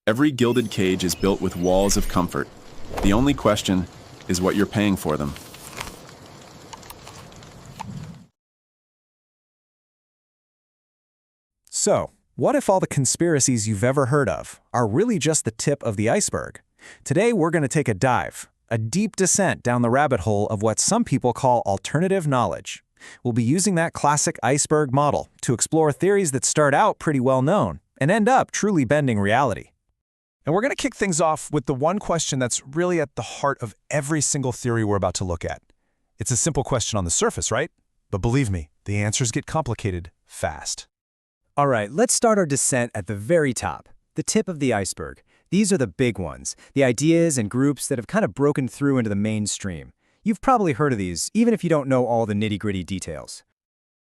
Every gilded cage is built with walls of comfort. The only question is what you're paying for them. So, what if all the conspiracies you've ever heard of are really just the tip of the iceberg? Today we're going to take a dive, a deep descent down the rabbit hole of what some people call alternative knowledge. We'll be using that classic iceberg model to explore theories that start out pretty well known and end up truly bending reality. And we're going to kick things off with the one question that's really at the heart of every single theory we're about to look at. It's a simple question on the surface, right? But believe me, the answers get complicated fast. All right, let's start our descent at the very top, the tip of the iceberg. These are the big ones, the ideas and groups that have kind of broken through into the mainstream. You've probably heard of these, even if you don't know all the nitty-gritty details.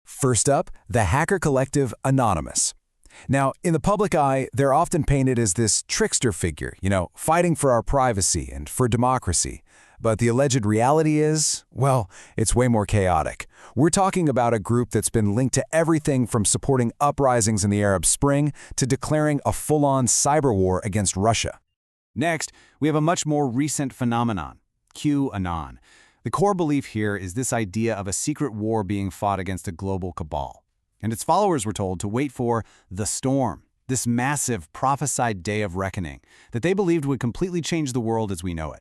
First up, the hacker collective Anonymous. Now, in the public eye, they're often painted as this trickster figure, fighting for our privacy and for democracy. But the alleged reality is, well, it's way more chaotic. We're talking about a group that's been linked to everything from supporting uprisings in the Arab Spring to declaring a full-on cyber war against Russia. Next, we have a much more recent phenomenon, QAnon. The core belief here is this idea of a secret war being fought against a global cabal. And its followers were told to wait for the storm, this massive prophesied day of reckoning that they believed would completely change the world as we know it.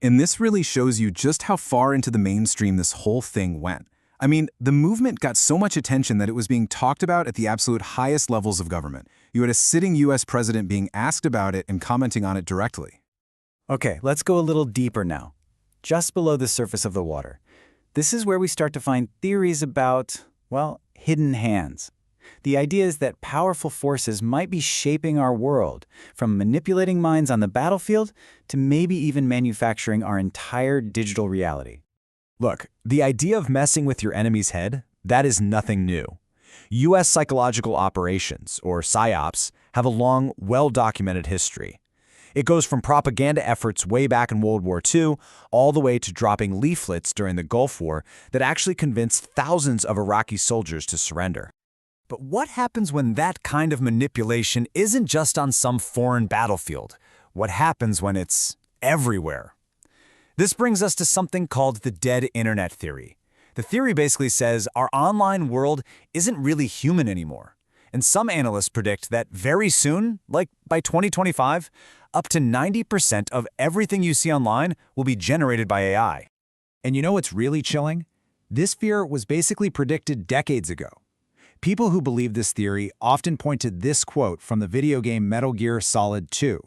And this really shows you just how far into the mainstream this whole thing went. I mean, the movement got so much attention that it was being talked about at the absolute highest levels of government. You had a sitting U.S. president being asked about it and commenting on it directly. Okay, let's go a little deeper now. Just below the surface of the water. This is where we start to find theories about, well, hidden hands. The idea is that powerful forces might be shaping our world, from manipulating minds on the battlefield to maybe even manufacturing our entire digital reality. Look, the idea of messing with your enemy's head, that is nothing new. U.S. psychological operations, or PSYOPS, have a long, well-documented history. It goes from propaganda efforts way back in World War II all the way to dropping leaflets during the Gulf War that actually convinced thousands of Iraqi soldiers to surrender. But what happens when that kind of manipulation isn't just on some foreign battlefield? What happens when it's everywhere? This brings us to something called the dead internet theory. The theory basically says our online world isn't really human anymore. And some analysts predict that very soon, like by 2025, up to 90% of everything you see online will be generated by AI. And you know what's really chilling? This fear was basically predicted decades ago. People who believe this theory often point to this quote from the video game Metal Gear Solid 2.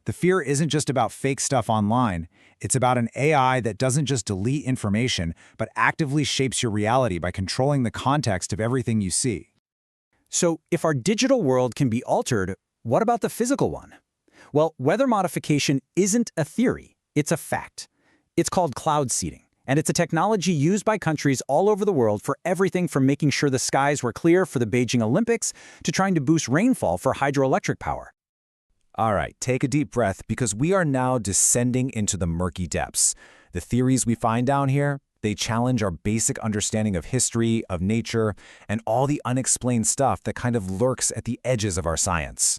The fear isn't just about fake stuff online, it's about an AI that doesn't just delete information, but actively shapes your reality by controlling the context of everything you see. So, if our digital world can be altered, what about the physical one? Well, weather modification isn't a theory, it's a fact. It's called cloud seeding. And it's a technology used by countries all over the world for everything from making sure the skies were clear for the Beijing Olympics to trying to boost rainfall for hydroelectric power. All right, take a deep breath because we are now descending into the murky depths. The theories we find down here, they challenge our basic understanding of history, of nature, and all the unexplained stuff that kind of lurks at the edges of our science.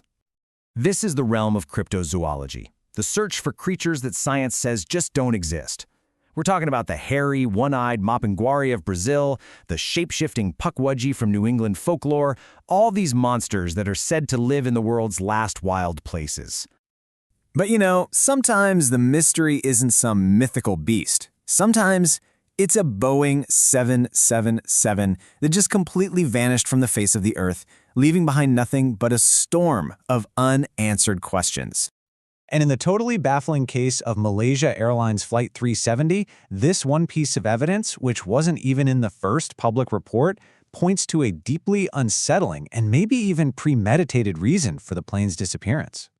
This is the realm of cryptozoology, the search for creatures that science says just don't exist. We're talking about the hairy, one-eyed mapinguari of Brazil, the shape-shifting puckwudgie from New England folklore, all these monsters that are said to live in the world's last wild places. But sometimes the mystery isn't some mythical beast. Sometimes it's a Boeing 777 that just completely vanished from the face of the earth, leaving behind nothing but a storm of unanswered questions. And in the totally baffling case of Malaysia Airlines Flight 370, this one piece of evidence, which wasn't even in the first public report, points to a deeply unsettling and maybe even premeditated reason for the plane's disappearance.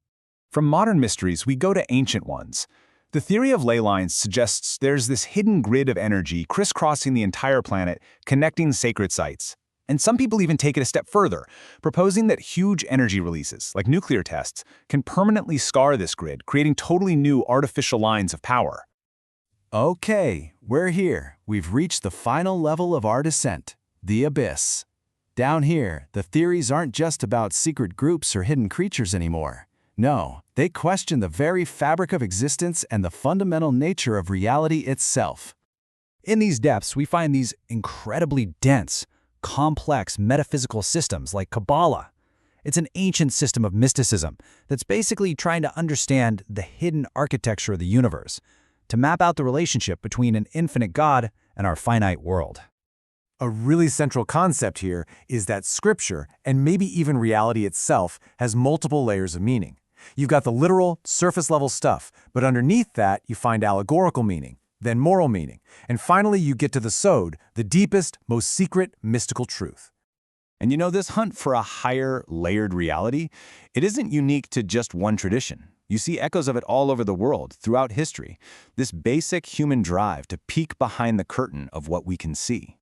From modern mysteries, we go to ancient ones. The theory of ley lines suggests there's this hidden grid of energy crisscrossing the entire planet, connecting sacred sites. And some people even take it a step further, proposing that huge energy releases, like nuclear tests, can permanently scar this grid, creating totally new artificial lines of power. Okay, we're here. We've reached the final level of our descent, the abyss. Down here, the theories aren't just about secret groups or hidden creatures anymore. No, they question the very fabric of existence and the fundamental nature of reality itself. In these depths, we find these incredibly dense, complex metaphysical systems like Kabbalah. It's an ancient system of mysticism that's basically trying to understand the hidden architecture of the universe, to map out the relationship between an infinite God and our finite world. A really central concept here is that scripture, and maybe even reality itself, has multiple layers of meaning. You've got the literal, surface-level stuff, but underneath that you find allegorical meaning, then moral meaning, and finally you get to the sod, the deepest, most secret, mystical truth. And you know, this hunt for a higher, layered reality, it isn't unique to just one tradition. You see echoes of it all over the world, throughout history. This basic human drive to peek behind the curtain of what we can see.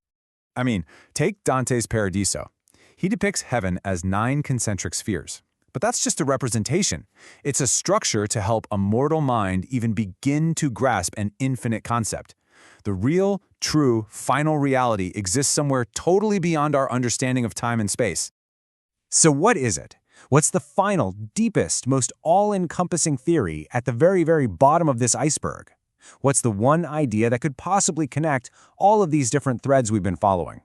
I mean, take Dante's Paradiso. He depicts heaven as 9 concentric spheres. But that's just a representation. It's a structure to help a mortal mind even begin to grasp an infinite concept. The real, true, final reality exists somewhere totally beyond our understanding of time and space. So what is it? What's the final, deepest, most all-encompassing theory at the very, very bottom of this iceberg? What's the one idea that could possibly connect all of these different threads we've been following?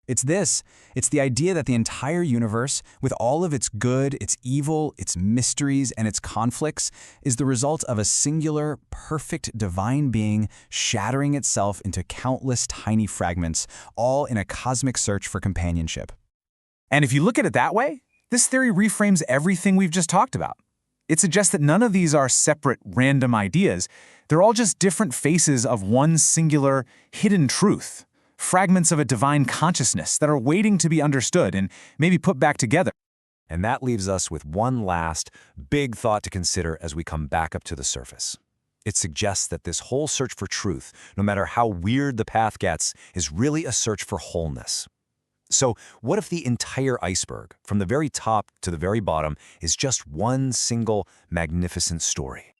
It's this. It's the idea that the entire universe, with all of its good, its evil, its mysteries, and its conflicts, is the result of a singular, perfect divine being shattering itself into countless tiny fragments, all in a cosmic search for companionship. And if you look at it that way, this theory reframes everything we've just talked about. It suggests that none of these are separate, random ideas. They're all just different faces of one singular, hidden truth. Fragments of a divine consciousness that are waiting to be understood and maybe put back together. And that leaves us with one last, big thought to consider as we come back up to the surface. It suggests that this whole search for truth, no matter how weird the path gets, is really a search for wholeness. So what if the entire iceberg, from the very top to the very bottom, is just one single magnificent story?